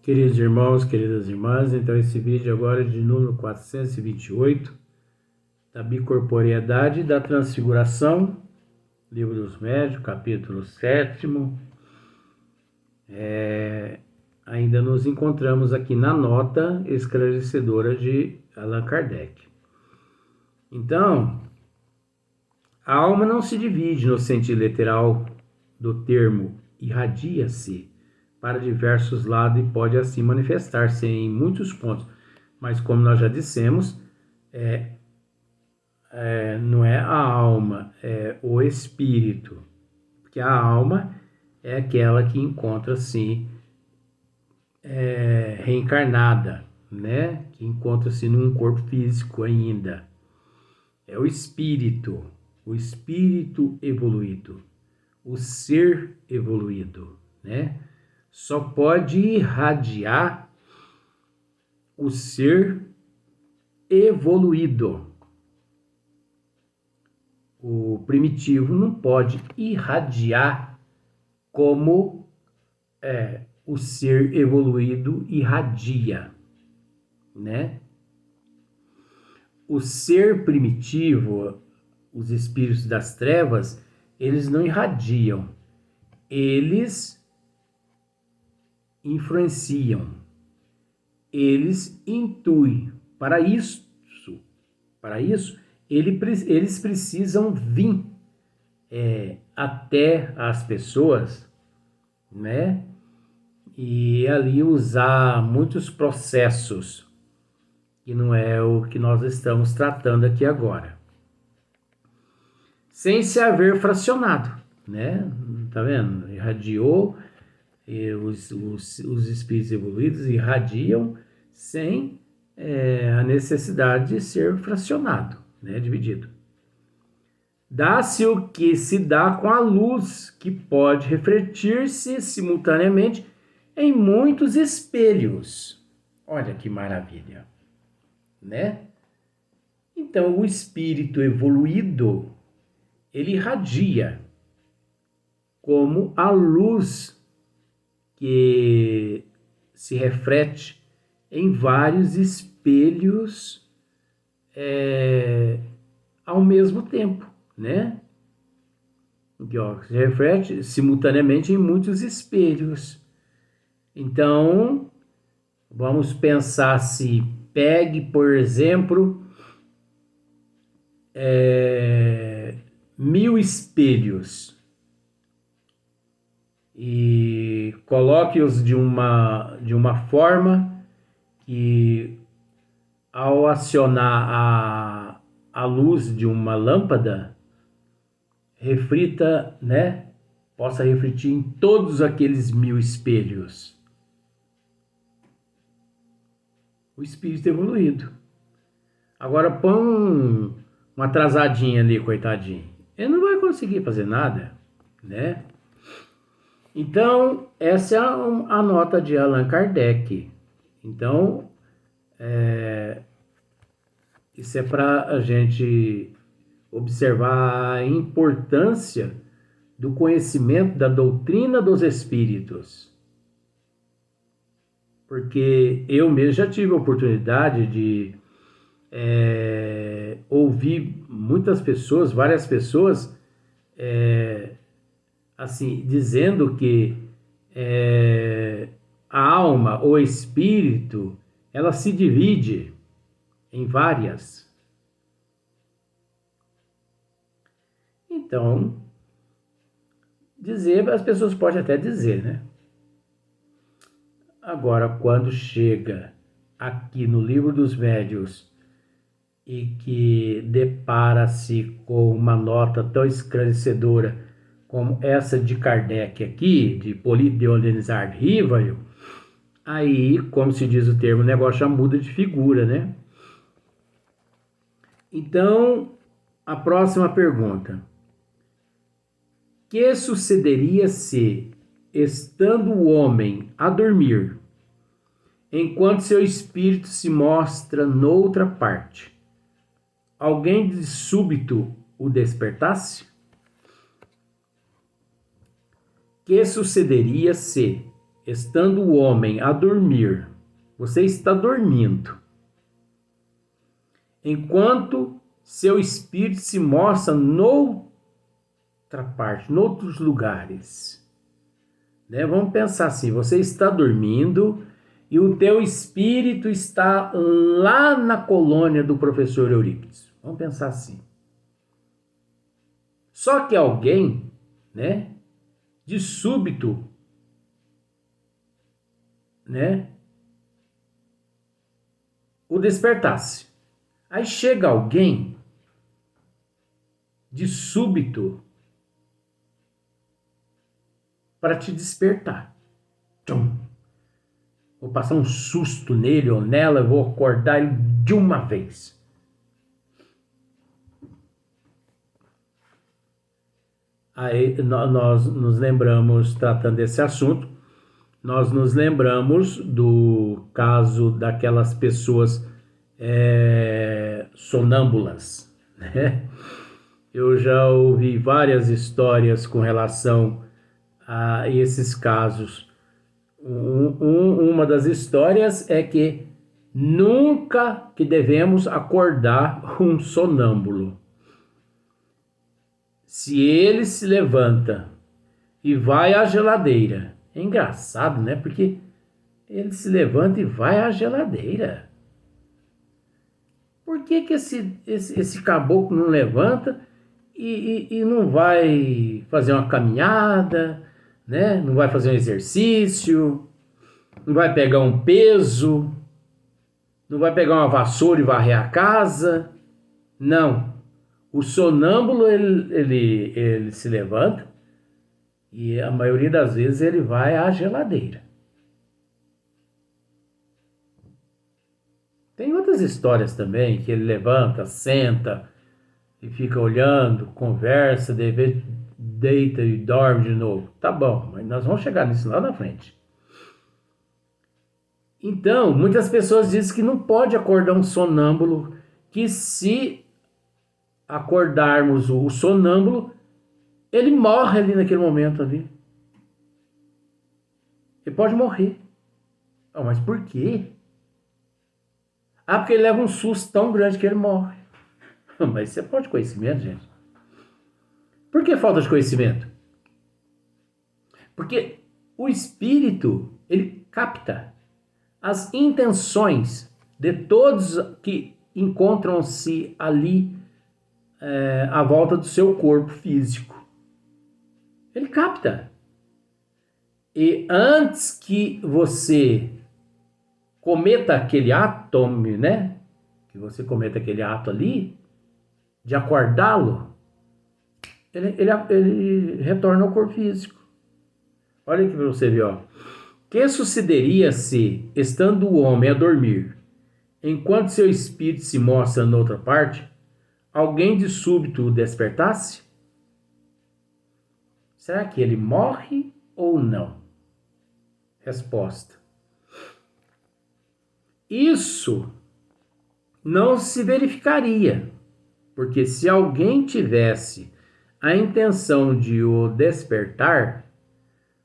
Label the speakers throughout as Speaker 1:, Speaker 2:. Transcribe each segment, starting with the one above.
Speaker 1: Queridos irmãos, queridas irmãs, então esse vídeo agora é de número 428, da bicorporeidade e da transfiguração, Livro dos Médiuns, capítulo 7º. Ainda nos encontramos aqui na nota esclarecedora de Allan Kardec. Então, a alma não se divide no sentido literal do termo irradia-se para diversos lados e pode assim manifestar-se em muitos pontos. Mas como nós já dissemos, não é a alma, é o espírito. Porque a alma é aquela que encontra-se reencarnada, né? Que encontra-se num corpo físico ainda. É o espírito evoluído, o ser evoluído, né? Só pode irradiar o ser evoluído. O primitivo não pode irradiar como o ser evoluído irradia, né? O ser primitivo, os espíritos das trevas, eles não irradiam, eles influenciam, eles intuem. Para isso, eles precisam vir até as pessoas, né? E ali usar muitos processos, que não é o que nós estamos tratando aqui agora. Sem se haver fracionado, né? Tá vendo? Irradiou. Os espíritos evoluídos irradiam sem a necessidade de ser fracionado, né, dividido. Dá-se o que se dá com a luz, que pode refletir-se simultaneamente em muitos espelhos. Olha que maravilha, né? Então, o espírito evoluído, ele irradia como a luz que se reflete em vários espelhos ao mesmo tempo, né? Se reflete simultaneamente em muitos espelhos. Então, vamos pensar se pegue, por exemplo, 1000 espelhos e coloque-os de uma forma que, ao acionar a luz de uma lâmpada, reflita, né? Possa refletir em todos aqueles 1000 espelhos. O espírito evoluído. Agora põe uma atrasadinha ali, coitadinho. Ele não vai conseguir fazer nada, né? Então, essa é a nota de Allan Kardec. Então, isso é para a gente observar a importância do conhecimento da doutrina dos espíritos. Porque eu mesmo já tive a oportunidade de ouvir muitas pessoas, várias pessoas, assim, dizendo que a alma, o espírito, ela se divide em várias. Então, as pessoas podem até dizer, né? Agora, quando chega aqui no Livro dos Médiuns e que depara-se com uma nota tão esclarecedora como essa de Kardec aqui, de Hipólito de Oldenzaard Rivail, aí, como se diz o termo, o negócio já muda de figura, né? Então, a próxima pergunta. Que sucederia se, estando o homem a dormir, enquanto seu espírito se mostra noutra parte, alguém de súbito o despertasse? Que sucederia se, estando o homem a dormir, você está dormindo, enquanto seu espírito se mostra noutra parte, noutros lugares. Né? Vamos pensar assim, você está dormindo e o teu espírito está lá na colônia do professor Eurípides. Vamos pensar assim. Só que alguém, né, de súbito, né, o despertasse. Aí chega alguém de súbito para te despertar. Tchum. Vou passar um susto nele ou nela, eu vou acordar ele de uma vez. Aí nós nos lembramos, tratando desse assunto, nós nos lembramos do caso daquelas pessoas sonâmbulas, né? Eu já ouvi várias histórias com relação a esses casos. Uma das histórias é que nunca que devemos acordar um sonâmbulo. Se ele se levanta e vai à geladeira, é engraçado, né? Porque ele se levanta e vai à geladeira. Por que esse caboclo não levanta e não vai fazer uma caminhada, né? Não vai fazer um exercício, não vai pegar um peso, não vai pegar uma vassoura e varrer a casa? Não. O sonâmbulo, ele se levanta e a maioria das vezes ele vai à geladeira. Tem outras histórias também, que ele levanta, senta e fica olhando, conversa, deita e dorme de novo. Tá bom, mas nós vamos chegar nisso lá na frente. Então, muitas pessoas dizem que não pode acordar um sonâmbulo, que se acordarmos o sonâmbulo, ele morre ali naquele momento ali. Ele pode morrer. Oh, mas por quê? Ah, porque ele leva um susto tão grande que ele morre. Mas isso é falta de conhecimento, gente. Por que falta de conhecimento? Porque o espírito, ele capta as intenções de todos que encontram-se ali à volta do seu corpo físico. Ele capta. E antes que você cometa aquele ato, né? Que você cometa aquele ato ali, de acordá-lo, ele retorna ao corpo físico. Olha aqui para você ver, ó. Que sucederia se, estando o homem a dormir, enquanto seu espírito se mostra noutra parte, alguém de súbito o despertasse? Será que ele morre ou não? Resposta. Isso não se verificaria, porque se alguém tivesse a intenção de o despertar,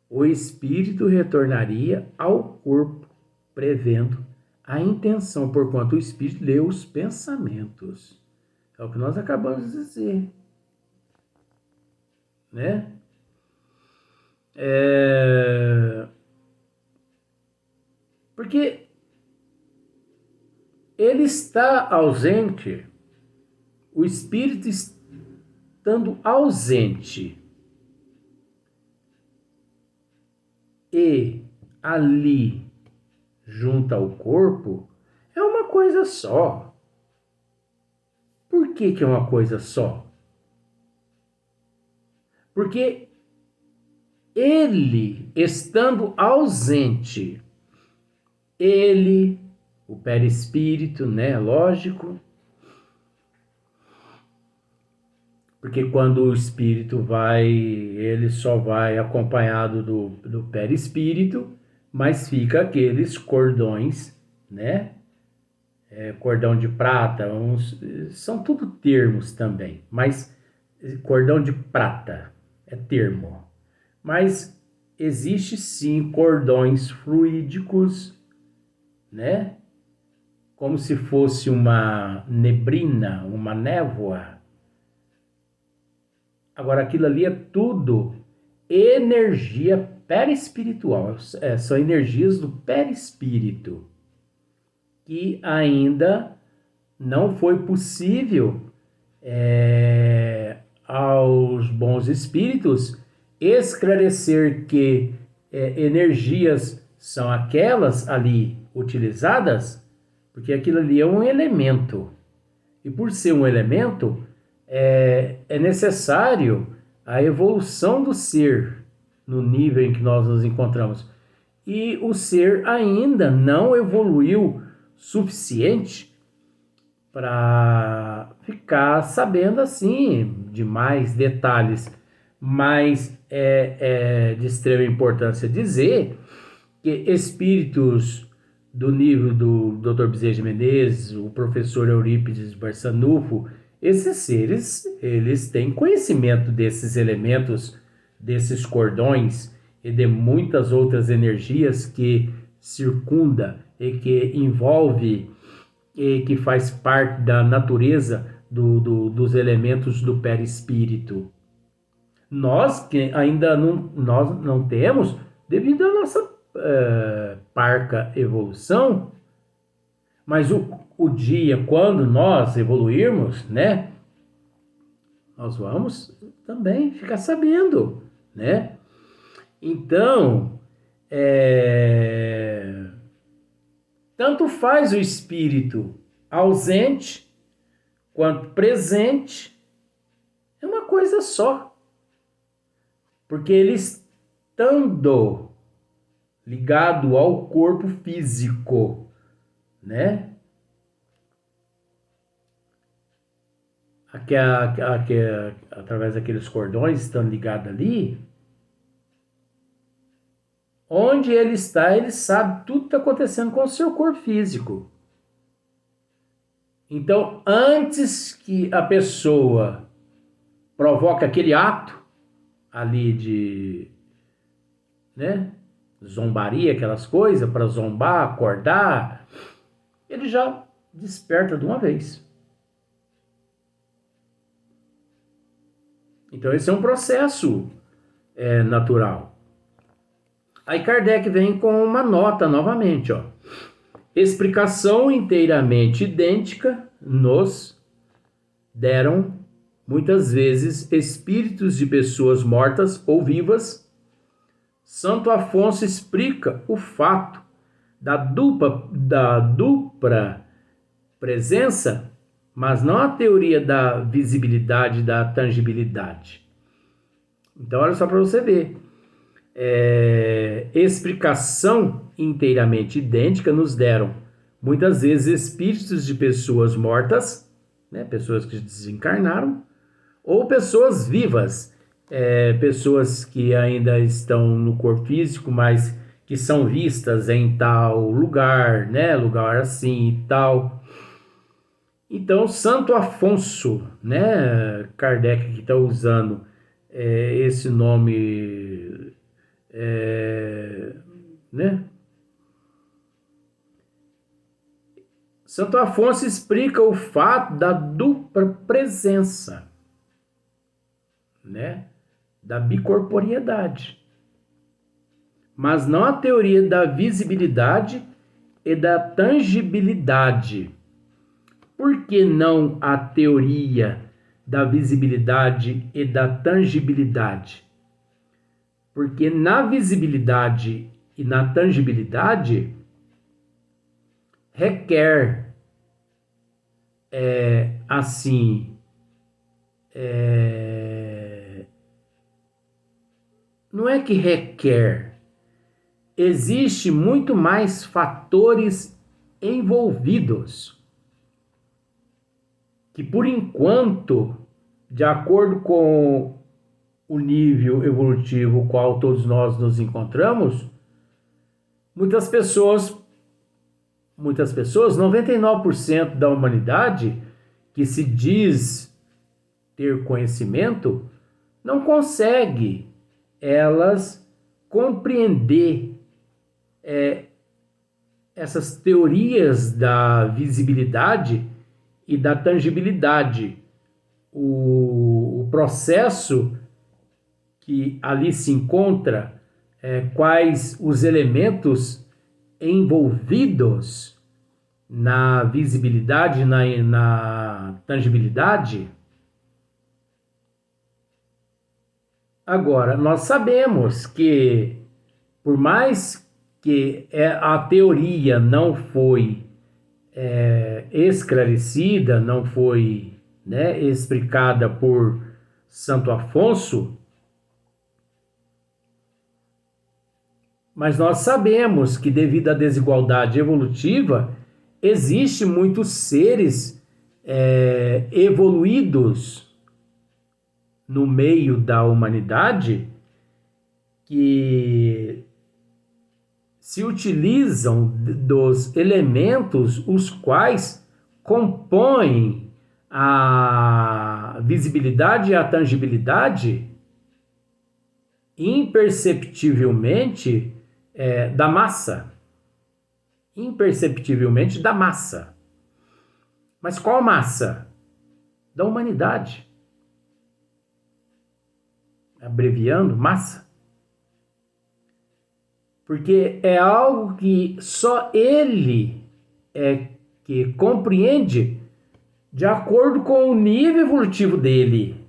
Speaker 1: o espírito retornaria ao corpo, prevendo a intenção, porquanto o espírito lê os pensamentos. É o que nós acabamos de dizer, né? Porque ele está ausente, o espírito estando ausente e ali junto ao corpo, é uma coisa só. Por que é uma coisa só? Porque ele, estando ausente, ele, o perispírito, né, lógico, porque quando o espírito vai, ele só vai acompanhado do perispírito, mas fica aqueles cordões, né, cordão de prata, são tudo termos também, mas cordão de prata é termo. Mas existe sim cordões fluídicos, né? Como se fosse uma neblina, uma névoa. Agora, aquilo ali é tudo energia perispiritual, são energias do perispírito, que ainda não foi possível aos bons espíritos esclarecer que energias são aquelas ali utilizadas, porque aquilo ali é um elemento. E por ser um elemento, é necessário a evolução do ser no nível em que nós nos encontramos. E o ser ainda não evoluiu suficiente para ficar sabendo assim de mais detalhes. Mas é de extrema importância dizer que espíritos do nível do Dr. Bezerra de Menezes, o professor Eurípides Barçanufo, esses seres, eles têm conhecimento desses elementos, desses cordões e de muitas outras energias que circunda e que envolve e que faz parte da natureza dos elementos do perispírito. Nós que ainda não temos, devido à nossa parca evolução, mas o dia quando nós evoluirmos, né, nós vamos também ficar sabendo, né? Então, tanto faz o espírito ausente quanto presente, é uma coisa só, porque ele estando ligado ao corpo físico, né? Através daqueles cordões estando ligados ali, onde ele está, ele sabe tudo que está acontecendo com o seu corpo físico. Então, antes que a pessoa provoque aquele ato ali de, né, zombaria, aquelas coisas, para zombar, acordar, ele já desperta de uma vez. Então esse é um processo natural. Aí Kardec vem com uma nota novamente, ó. Explicação inteiramente idêntica nos deram muitas vezes espíritos de pessoas mortas ou vivas. Santo Afonso explica o fato da dupla presença, mas não a teoria da visibilidade e da tangibilidade. Então, olha só para você ver. Explicação inteiramente idêntica nos deram muitas vezes espíritos de pessoas mortas, né, pessoas que desencarnaram, ou pessoas vivas, pessoas que ainda estão no corpo físico, mas que são vistas em tal lugar, né, lugar assim e tal. Então, Santo Afonso, né, Kardec que está usando esse nome, né? Santo Afonso explica o fato da dupla presença, né, da bicorporiedade, mas não a teoria da visibilidade e da tangibilidade. Por que não a teoria da visibilidade e da tangibilidade? Porque na visibilidade e na tangibilidade requer, não é que requer, existe muito mais fatores envolvidos que, por enquanto, de acordo com o nível evolutivo qual todos nós nos encontramos, muitas pessoas, 99% da humanidade que se diz ter conhecimento, não consegue elas compreender essas teorias da visibilidade e da tangibilidade, o processo que ali se encontra, quais os elementos envolvidos na visibilidade, na tangibilidade. Agora, nós sabemos que, por mais que a teoria não foi esclarecida, não foi explicada por Santo Afonso, mas nós sabemos que, devido à desigualdade evolutiva, existem muitos seres evoluídos no meio da humanidade que se utilizam dos elementos os quais compõem a visibilidade e a tangibilidade imperceptivelmente da massa. Imperceptivelmente da massa. Mas qual massa? Da humanidade. Abreviando, massa. Porque é algo que só ele que compreende de acordo com o nível evolutivo dele.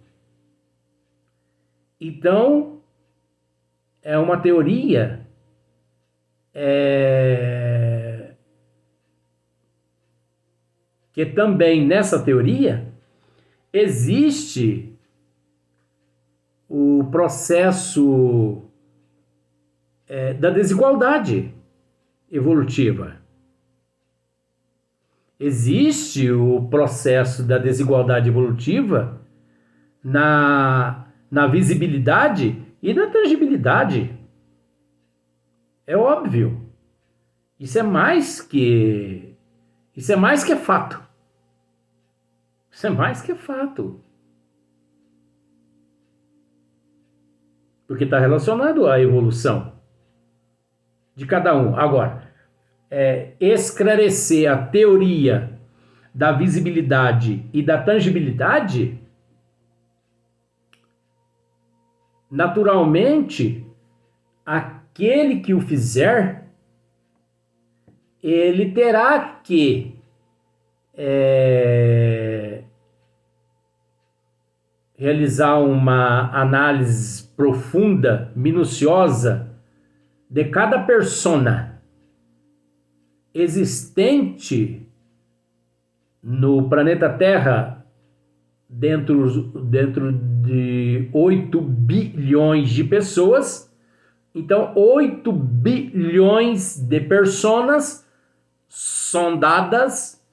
Speaker 1: Então, é uma teoria que também nessa teoria existe o processo da desigualdade evolutiva. Existe o processo da desigualdade evolutiva na visibilidade e na tangibilidade. É óbvio. Isso é mais que fato. Isso é mais que fato. Porque está relacionado à evolução de cada um. Agora, esclarecer a teoria da visibilidade e da tangibilidade, naturalmente, aquele que o fizer, ele terá que realizar uma análise profunda, minuciosa, de cada persona existente no planeta Terra, dentro de 8 bilhões de pessoas. Então, 8 bilhões de personas sondadas,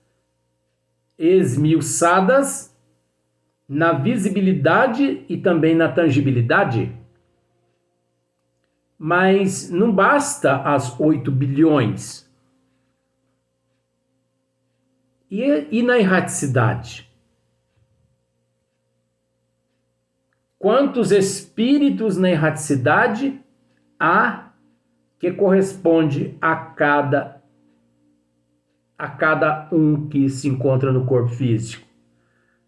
Speaker 1: esmiuçadas na visibilidade e também na tangibilidade. Mas não basta as 8 bilhões. E na erraticidade? Quantos espíritos na erraticidade há que corresponde a cada um que se encontra no corpo físico?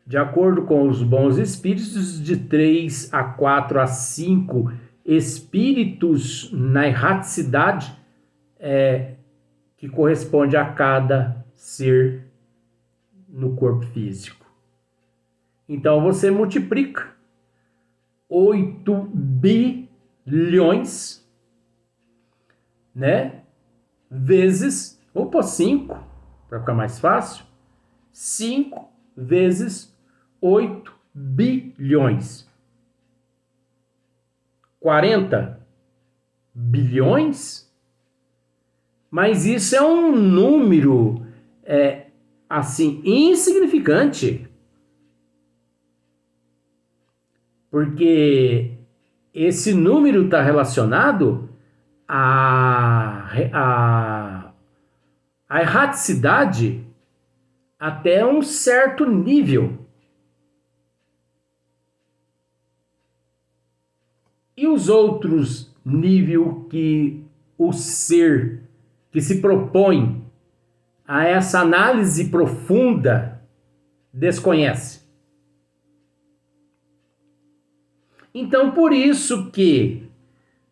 Speaker 1: De acordo com os bons espíritos, de 3 a 4 a 5 espíritos na erraticidade que corresponde a cada ser no corpo físico. Então você multiplica 8 bilhões, vezes, vou pôr 5 para ficar mais fácil, 5 vezes 8 bilhões. 40 bilhões? Mas isso é um número assim, insignificante. Porque esse número está relacionado à erraticidade até um certo nível. E os outros nível que o ser que se propõe a essa análise profunda desconhece. Então, por isso que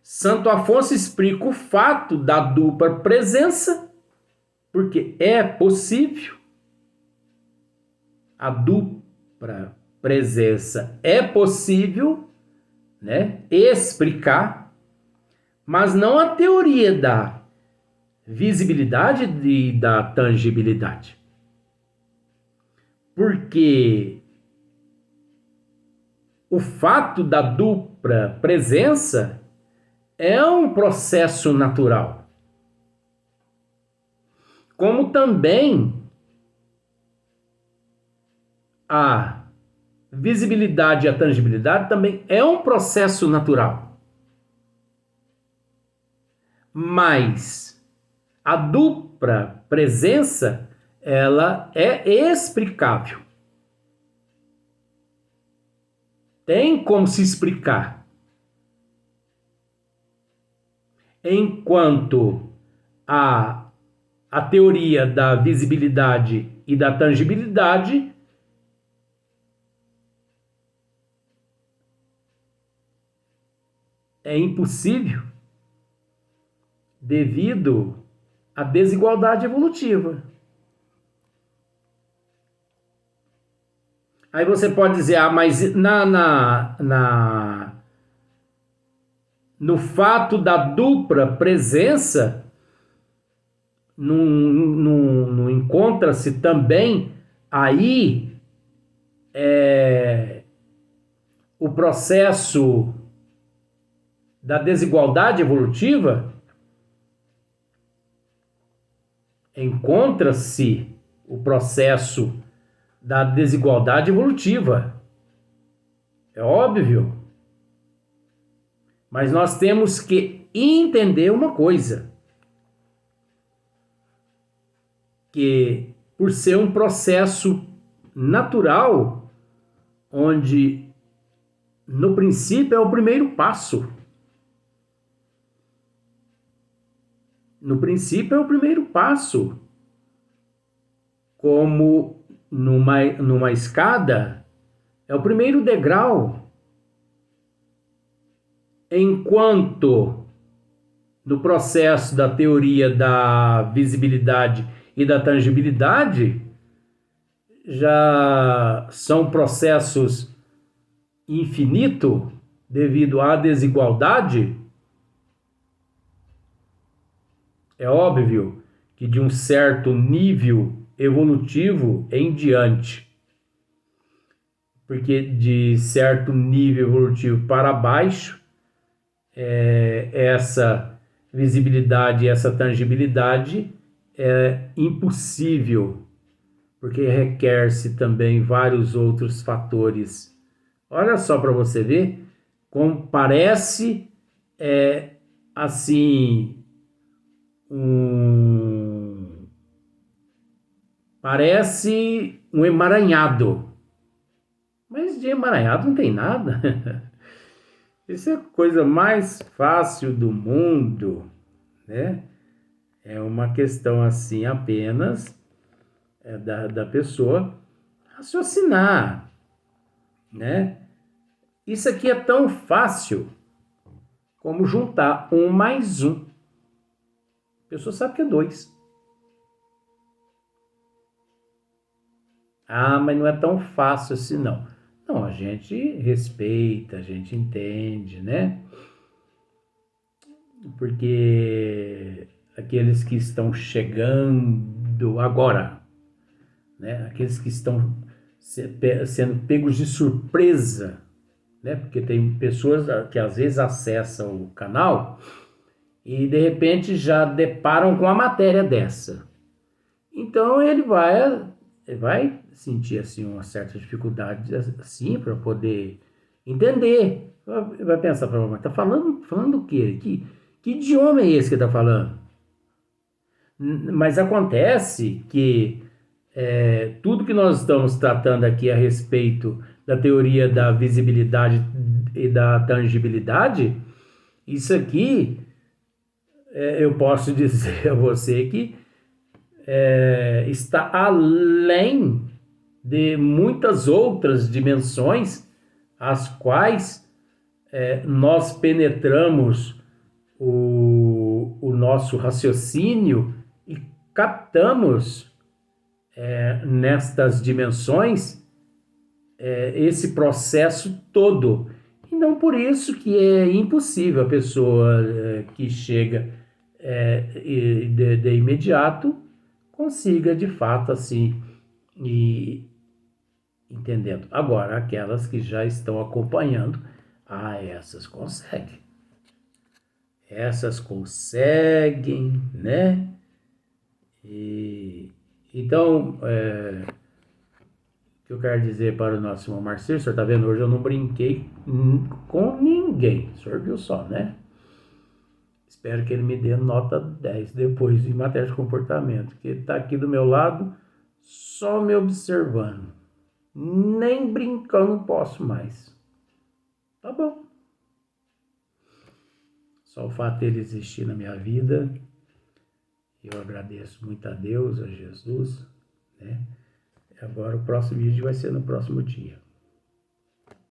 Speaker 1: Santo Afonso explica o fato da dupla presença, porque é possível. A dupla presença é possível, né, explicar, mas não a teoria da visibilidade e da tangibilidade. Porque o fato da dupla presença é um processo natural. Como também a visibilidade e a tangibilidade também é um processo natural. Mas a dupla presença, ela é explicável. Tem como se explicar. Enquanto a teoria da visibilidade e da tangibilidade é impossível devido à desigualdade evolutiva. Aí você pode dizer, mas no fato da dupla presença, não encontra-se também aí o processo da desigualdade evolutiva? Encontra-se o processo da desigualdade evolutiva. É óbvio. Mas nós temos que entender uma coisa. Que por ser um processo natural, onde no princípio é o primeiro passo. No princípio é o primeiro passo. Como numa escada, é o primeiro degrau. Enquanto no processo da teoria da visibilidade e da tangibilidade, já são processos infinitos devido à desigualdade, é óbvio que de um certo nível evolutivo em diante, porque de certo nível evolutivo para baixo, essa visibilidade e essa tangibilidade é impossível, porque requer-se também vários outros fatores. Olha só para você ver como parece assim parece um emaranhado, mas de emaranhado não tem nada. Isso é a coisa mais fácil do mundo, né? É uma questão assim apenas da pessoa raciocinar, né? Isso aqui é tão fácil como juntar 1 mais 1. A pessoa sabe que é 2. Ah, mas não é tão fácil assim não. Não, a gente respeita, a gente entende, né? Porque aqueles que estão chegando agora, né? Aqueles que estão sendo pegos de surpresa, né? Porque tem pessoas que às vezes acessam o canal e de repente já deparam com a matéria dessa. Então ele vai sentir assim uma certa dificuldade assim para poder entender. Vai pensar, mas tá falando o quê? Que idioma é esse que está falando? Mas acontece que tudo que nós estamos tratando aqui a respeito da teoria da visibilidade e da tangibilidade, Isso aqui, eu posso dizer a você que está além de muitas outras dimensões, as quais nós penetramos o nosso raciocínio e captamos nestas dimensões esse processo todo. E não por isso que é impossível a pessoa que chega de imediato consiga de fato assim e entendendo. Agora, aquelas que já estão acompanhando, essas conseguem. Essas conseguem, né? Então, o que eu quero dizer para o nosso irmão Marcelo, o senhor está vendo, hoje eu não brinquei com ninguém, o senhor viu só, né? Espero que ele me dê nota 10 depois em matéria de comportamento, que ele está aqui do meu lado, só me observando. Nem brincando posso mais. Tá bom. Só o fato dele existir na minha vida, eu agradeço muito a Deus, a Jesus, né? Agora o próximo vídeo vai ser no próximo dia.